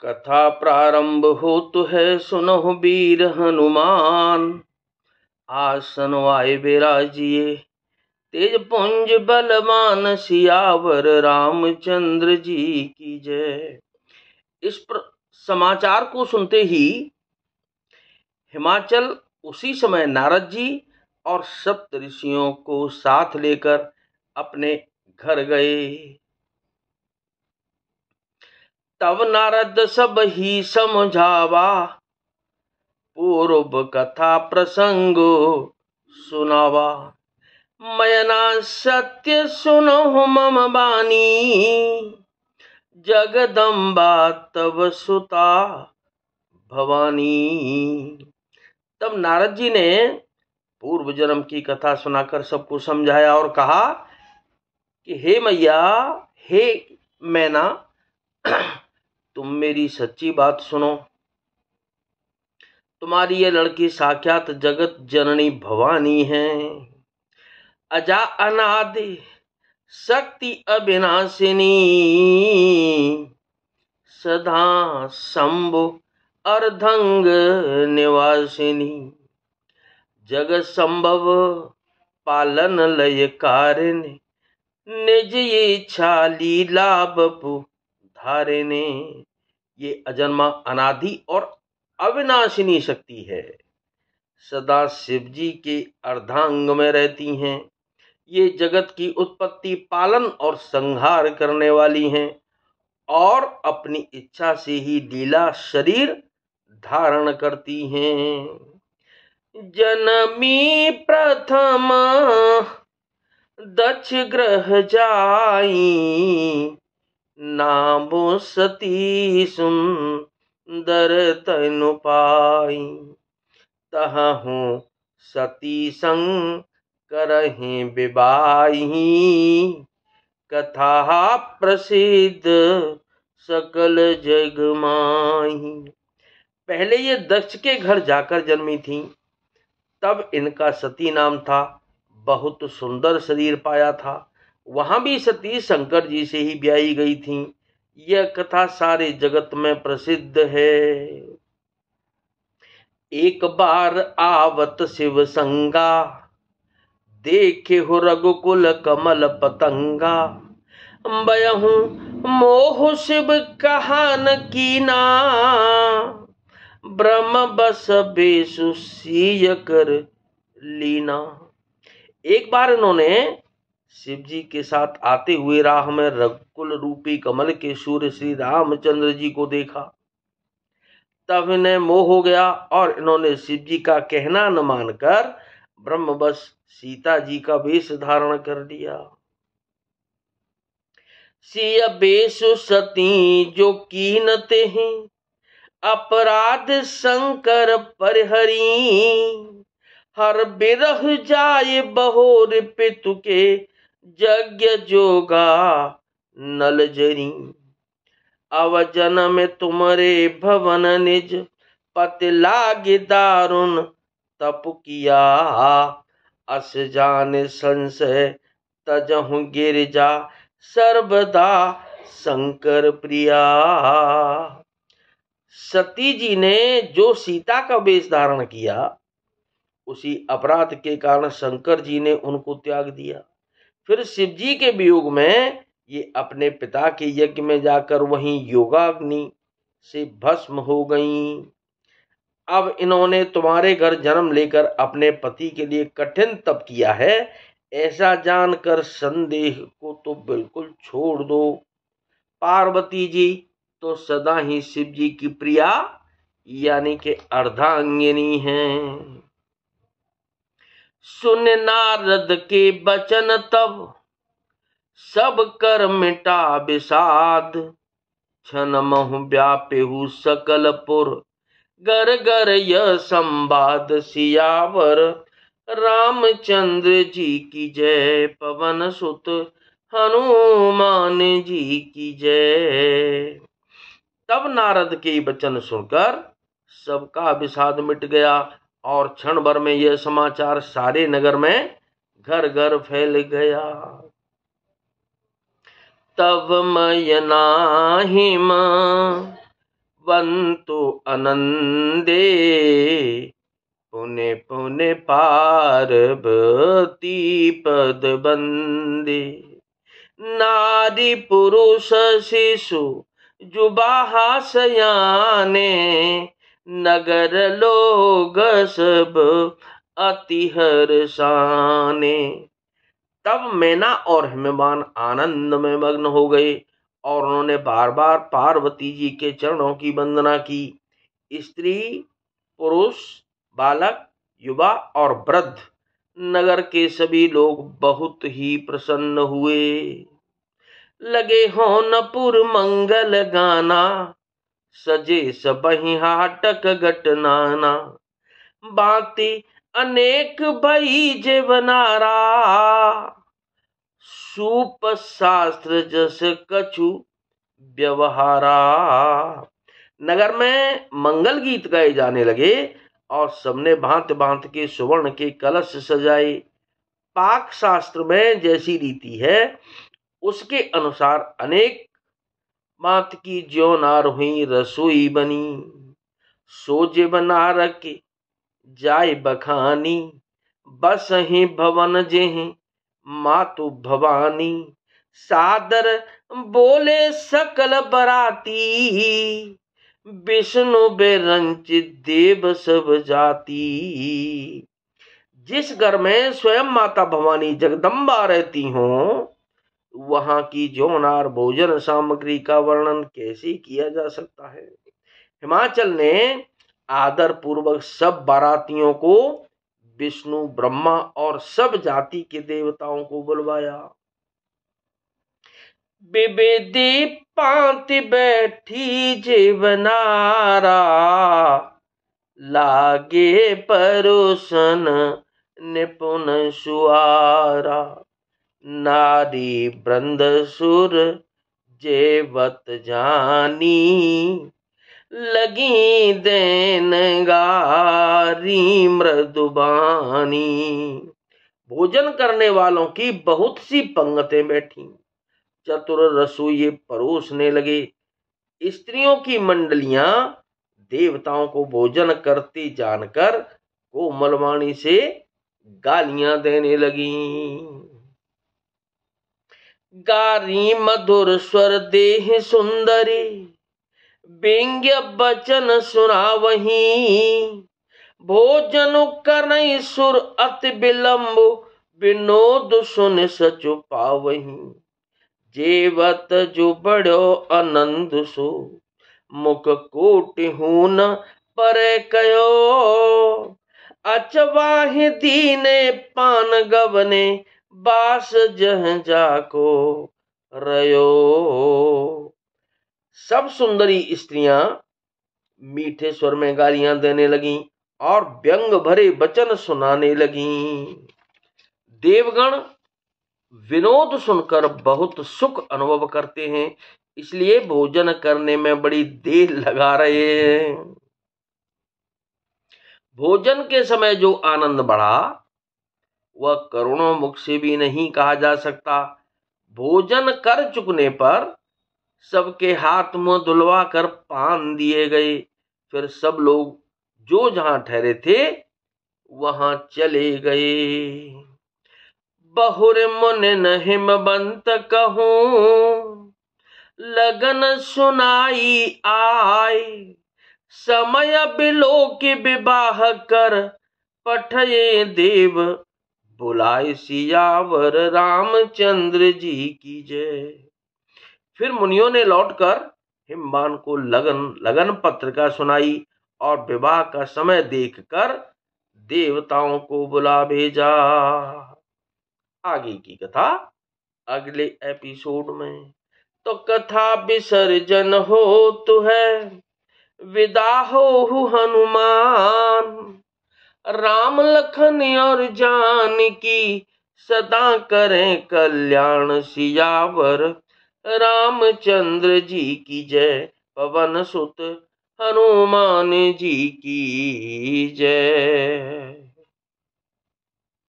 कथा प्रारंभ होतु है सुनहु वीर हनुमान। आसन वाय विराजिए तेज पुंज बलवान सियावर रामचंद्र जी की जय। समाचार को सुनते ही हिमाचल उसी समय नारद जी और सप्त ऋषियों को साथ लेकर अपने घर गए। तब नारद सब ही समझावा पूर्व कथा प्रसंग सुनावा। मयना सत्य सुनो मम बानी जगदम्बा तब सुता भवानी। तब नारद जी ने पूर्व जन्म की कथा सुनाकर सबको समझाया और कहा कि हे मैया, हे मैना, तुम मेरी सच्ची बात सुनो। तुम्हारी ये लड़की साक्षात जगत जननी भवानी है। अजा अनादि शक्ति अविनाशिनी सदा शंभु अर्धंग निवासिनी। जगत संभव पालन लय कारिणी निज इच्छा लीला बपु धारिणी। ये अजन्मा अनादि और अविनाशिनी शक्ति है, सदा शिव जी के अर्धांग में रहती हैं। ये जगत की उत्पत्ति, पालन और संहार करने वाली हैं और अपनी इच्छा से ही लीला शरीर धारण करती हैं। जनमी प्रथम दक्ष ग्रह जाई नामो सती सुंदर तनु पाई। तहु सती संग करहि विवाही कथा प्रसिद्ध सकल जग माही। पहले ये दक्ष के घर जाकर जन्मी थीं, तब इनका सती नाम था। बहुत सुंदर शरीर पाया था। वहां भी सती शंकर जी से ही ब्याही गई थीं। यह कथा सारे जगत में प्रसिद्ध है। एक बार आवत शिव संगा देखे हो रघुकुल कमल पतंगा। बयहु मोह शिव कहान कीना ब्रह्म बस बेसु सीय कर लीना। एक बार इन्होंने शिव जी के साथ आते हुए राह में रघुकुल रूपी कमल के सूर्य श्री रामचंद्र जी को देखा। तब इन्हें मोह हो गया और इन्होंने शिव जी का कहना न मानकर ब्रह्मवश सीता जी का वेश धारण कर लिया। सिय बेसु सती जो कीनते हैं अपराध शंकर परिहरी। हर बिरह जाए बहोर पितु के यज्ञ जोगा नल जरी। अव जन्म तुमरे भवन निज पति लागे दारुण तप किया। अस जान संशय तजहु गिरजा सर्वदा शंकर प्रिया। सती जी ने जो सीता का वेश धारण किया, उसी अपराध के कारण शंकर जी ने उनको त्याग दिया। फिर शिव जी के वियोग में ये अपने पिता के यज्ञ में जाकर वहीं योगाग्नि से भस्म हो गईं। अब इन्होंने तुम्हारे घर जन्म लेकर अपने पति के लिए कठिन तप किया है, ऐसा जानकर संदेह को तो बिल्कुल छोड़ दो। पार्वती जी तो सदा ही शिव जी की प्रिया यानी कि अर्धांगिनी हैं। सुन नारद के बचन तब सब कर मिटा विषाद। क्षण महु व्यापेहु सकलपुर गर गर यह संवाद। सियावर रामचंद्र जी की जय। पवन सुत हनुमान जी की जय। तब नारद के वचन सुनकर सबका विषाद मिट गया और क्षण भर में यह समाचार सारे नगर में घर घर फैल गया। तब मयना हिम वंतु आनंदे, पुने पुने पार्वती पद बंदे। नारी पुरुष शिशु जुबाहा सयाने, नगर लोग सब अति हर्षाने। तब मैना और हिमवान आनंद में मग्न हो गए और उन्होंने बार बार पार्वती जी के चरणों की वंदना की। स्त्री, पुरुष, बालक, युवा और वृद्ध, नगर के सभी लोग बहुत ही प्रसन्न हुए। लगे होनपुर मंगल गाना, सजे सबहि हाटक घटनाना। बाती अनेक भई जेवनारा, सूप शास्त्र जस कछु व्यवहारा। नगर में मंगल गीत गाए जाने लगे और सबने भांति भांति के सुवर्ण के कलश सजाए। पाक शास्त्र में जैसी रीति है उसके अनुसार अनेक मात की ज्यो नार हुई रसोई बनी। सोजे बना रखे जाय बखानी, बस ही भवन जेहि मातु भवानी। सादर बोले सकल बराती, विष्णु बेरंचित देव सब जाती। जिस घर में स्वयं माता भवानी जगदम्बा रहती हों, वहां की जोनार भोजन सामग्री का वर्णन कैसे किया जा सकता है। हिमाचल ने आदर पूर्वक सब बारातियों को विष्णु, ब्रह्मा और सब जाति के देवताओं को बुलवाया। विविधि पांति बैठी जीवनारा, लागे परोसन निपुण सुआरा। नारी वृंद सुर जेवत जानी, लगी देन गारी मृदुबानी। भोजन करने वालों की बहुत सी पंगतें बैठी, चतुर रसोइये परोसने लगे। स्त्रियों की मंडलियां देवताओं को भोजन करते जानकर कोमलवाणी से गालियां देने लगी। गारी मधुर स्वर देह सुंदरी, व्यंग्य बचन सुनावही। भोजन करई सुर अति विलंब, विनोद सुन सचु पावही। जेवत जो बड़ो आनंद सो, मुख कोटि हून पर कयो। अचवाहि दीने पान गवने, बास जह जाको रयो। सब सुंदरी स्त्रियां मीठे स्वर में गालियां देने लगीं और व्यंग भरे वचन सुनाने लगीं। देवगण विनोद सुनकर बहुत सुख अनुभव करते हैं, इसलिए भोजन करने में बड़ी देर लगा रहे हैं। भोजन के समय जो आनंद बढ़ा वह करोड़ों मुख से भी नहीं कहा जा सकता। भोजन कर चुकने पर सबके हाथ मुंह धुलवा कर पान दिए गए। फिर सब लोग जो जहां ठहरे थे वहां चले गए। बहुर मुन हिमवंत कहूं, लगन सुनाई आय। समय बिलो के विवाह कर, पठये देव बुलाए सियावर रामचंद्र जी की जय। फिर मुनियों ने लौटकर हिमवान को लगन पत्रिका सुनाई और विवाह का समय देखकर देवताओं को बुला भेजा। आगे की कथा अगले एपिसोड में। तो कथा विसर्जन हो तो है, विदा हो हनुमान। राम लखन और जानकी, सदा करें कल्याण सियावर रामचंद्र जी की जय। पवन सुत हनुमान जी की जय।